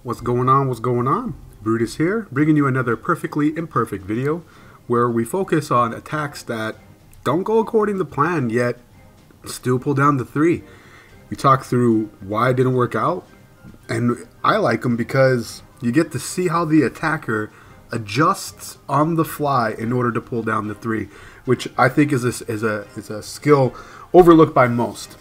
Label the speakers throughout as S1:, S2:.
S1: What's going on? What's going on? Brutus here, bringing you another perfectly imperfect video where we focus on attacks that don't go according to plan yet still pull down the 3. We talk through why it didn't work out, and I like them because you get to see how the attacker adjusts on the fly in order to pull down the 3, which I think is a skill overlooked by most.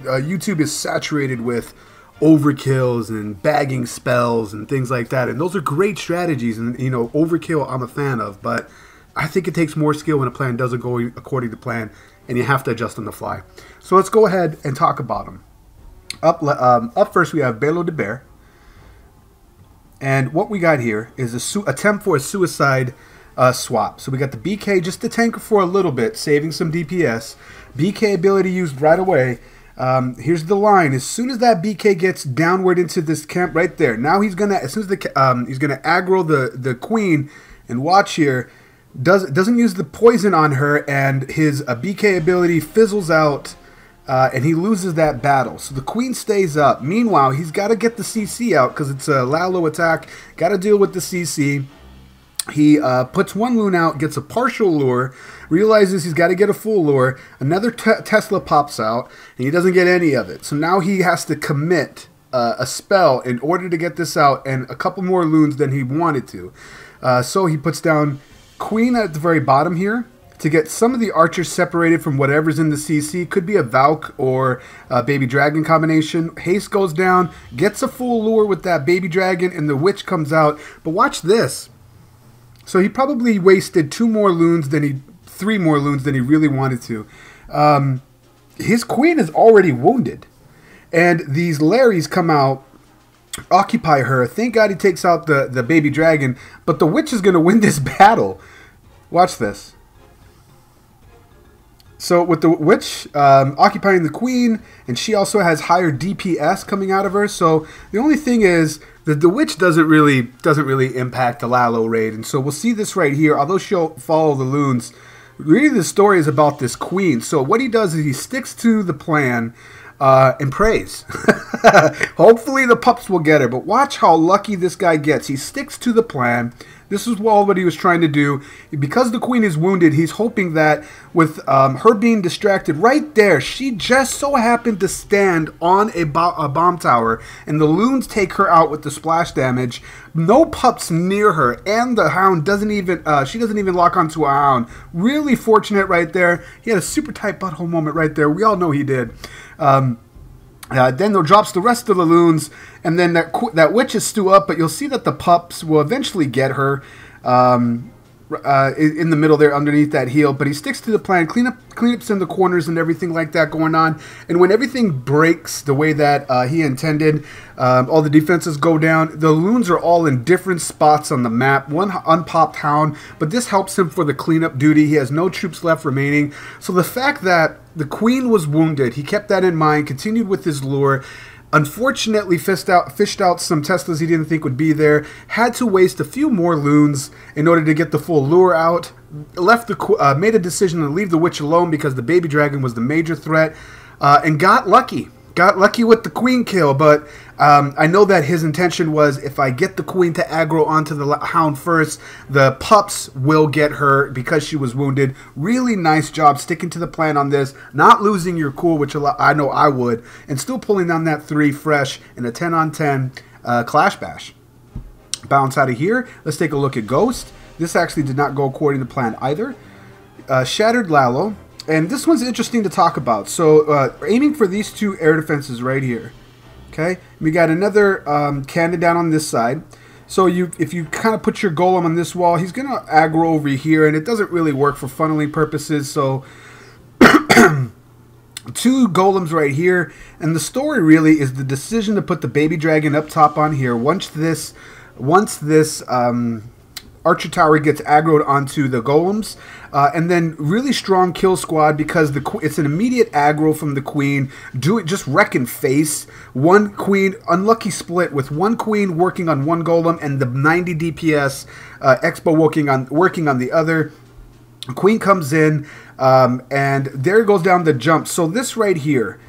S1: YouTube is saturated with overkills and bagging spells and things like that, and those are great strategies, and you know, overkill I'm a fan of, but I think it takes more skill when a plan doesn't go according to plan and you have to adjust on the fly. So let's go ahead and talk about them. Up first we have Belo de Bear, and what we got here is a attempt for a suicide swap. So we got the BK just to tank for a little bit, saving some DPS. BK ability used right away. Here's the line. As soon as that BK gets downward into this camp right there, now he's gonna, as soon as he's gonna aggro the queen, and watch here, doesn't use the poison on her, and his BK ability fizzles out, and he loses that battle. So the queen stays up. Meanwhile, he's got to get the CC out because it's a Lalo attack. Got to deal with the CC. He puts one loon out, gets a partial lure, realizes he's got to get a full lure. Another Tesla pops out, and he doesn't get any of it. So now he has to commit a spell in order to get this out, and a couple more loons than he wanted to. So he puts down Queen at the very bottom here to get some of the archers separated from whatever's in the CC. Could be a Valk or a Baby Dragon combination. Haste goes down, gets a full lure with that Baby Dragon, and the Witch comes out. But watch this. So he probably wasted 3 more loons than he really wanted to. His queen is already wounded, and these Larrys come out, occupy her. Thank God he takes out the Baby Dragon, but the Witch is going to win this battle. Watch this. So with the Witch occupying the queen, and she also has higher DPS coming out of her. So the only thing is that the Witch doesn't really impact the Lalo raid, and so we'll see this right here. Although she'll follow the loons, really the story is about this queen. So what he does is he sticks to the plan and prays. Hopefully the pups will get her, but watch how lucky this guy gets. He sticks to the plan. This is all what he was trying to do. Because the queen is wounded, he's hoping that with her being distracted right there, she just so happened to stand on a bomb tower, and the loons take her out with the splash damage. No pups near her, and the hound doesn't even, she doesn't even lock onto a hound. Really fortunate right there. He had a super tight butthole moment right there. We all know he did. Then they'll drops the rest of the loons, and then that Witch is still up, but you'll see that the pups will eventually get her in the middle there underneath that heel. But he sticks to the plan, cleanups in the corners and everything like that going on. And when everything breaks the way that he intended, all the defenses go down. The loons are all in different spots on the map. One unpopped hound, but this helps him for the cleanup duty. He has no troops left remaining. So the fact that the queen was wounded, he kept that in mind, continued with his lure. Unfortunately, fished out some Teslas he didn't think would be there. Had to waste a few more loons in order to get the full lure out. Made a decision to leave the Witch alone because the Baby Dragon was the major threat, and got lucky. Got lucky with the queen kill, but I know that his intention was, if I get the queen to aggro onto the hound first, the pups will get her because she was wounded. Really nice job sticking to the plan on this, not losing your cool, which I know I would, and still pulling down that 3 fresh in a 10-on-10 Clash Bash. Bounce out of here. Let's take a look at Ghost. This actually did not go according to plan either. Shattered Lalo. And this one's interesting to talk about. So aiming for these 2 air defenses right here. Okay, we got another cannon down on this side. So if you kind of put your golem on this wall, he's gonna aggro over here, and it doesn't really work for funneling purposes. So 2 golems right here, and the story really is the decision to put the Baby Dragon up top on here. Once this Archer Tower gets aggroed onto the golems, and then really strong kill squad because it's an immediate aggro from the queen. Just wreck and face. One queen, unlucky split with one queen working on one golem and the 90 DPS Expo working on the other. Queen comes in, and there goes down the jump. So this right here,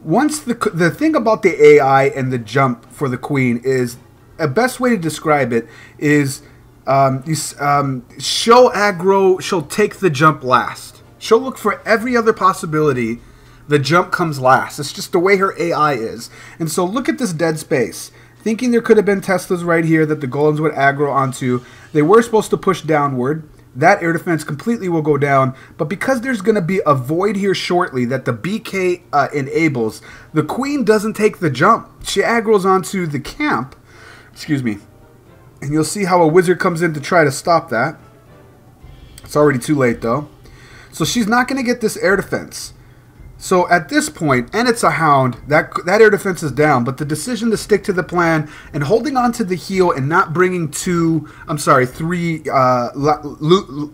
S1: once the thing about the AI and the jump for the queen is a best way to describe it is she'll aggro, she'll take the jump last. She'll look for every other possibility. The jump comes last. It's just the way her AI is. And so look at this dead space. Thinking there could have been Teslas right here that the golems would aggro onto. They were supposed to push downward. That air defense completely will go down. But because there's going to be a void here shortly that the BK enables, the queen doesn't take the jump. She aggros onto the camp. Excuse me. And you'll see how a wizard comes in to try to stop that. It's already too late though. So she's not going to get this air defense. So at this point, and it's a hound, that air defense is down, but the decision to stick to the plan and holding on to the heel and not bringing three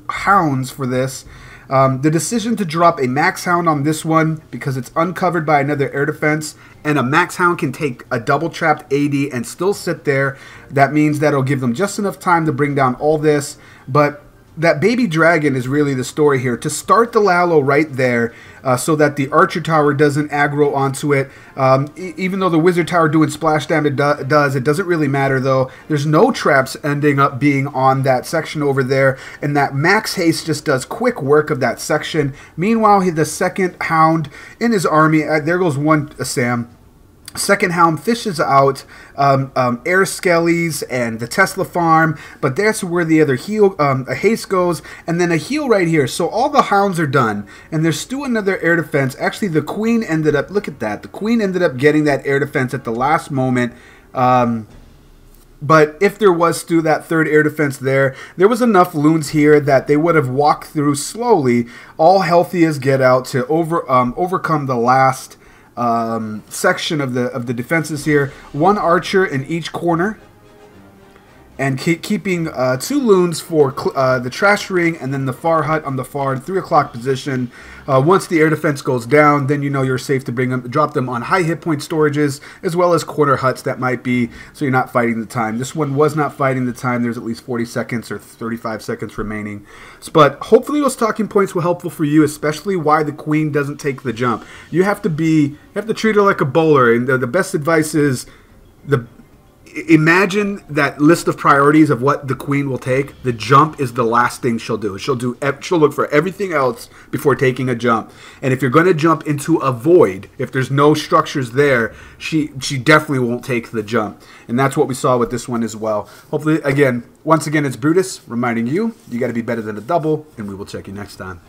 S1: hounds for this, the decision to drop a max hound on this one because it's uncovered by another air defense, and a max hound can take a double trapped AD and still sit there. That means that'll give them just enough time to bring down all this, but that baby dragon is really the story here. To start the Lalo right there so that the archer tower doesn't aggro onto it. Even though the wizard tower doing splash damage it doesn't really matter though. There's no traps ending up being on that section over there. And that max haste just does quick work of that section. Meanwhile, the second hound in his army, there goes one Sam. Second hound fishes out air skellies and the Tesla farm, but that's where the other heel, a haste goes, and then a heel right here. So all the hounds are done, and there's still another air defense. Actually, the queen ended up, look at that, the queen ended up getting that air defense at the last moment. But if there was still that third air defense there was enough loons here that they would have walked through slowly, all healthy as get out, to overcome the last section of the defenses here. One archer in each corner, and keeping 2 loons for the trash ring, and then the far hut on the far 3 o'clock position. Once the air defense goes down, then you know you're safe to drop them on high hit point storages, as well as corner huts that might be, so you're not fighting the time. This one was not fighting the time. There's at least 40 seconds or 35 seconds remaining. But hopefully those talking points were helpful for you, especially why the queen doesn't take the jump. You have to treat her like a bowler, and the best advice is imagine that list of priorities of what the queen will take. The jump is the last thing she'll do. She'll look for everything else before taking a jump. And if you're going to jump into a void, if there's no structures there, she definitely won't take the jump. And that's what we saw with this one as well. Hopefully, once again, it's Brutus reminding you, you got to be better than a double, and we will check you next time.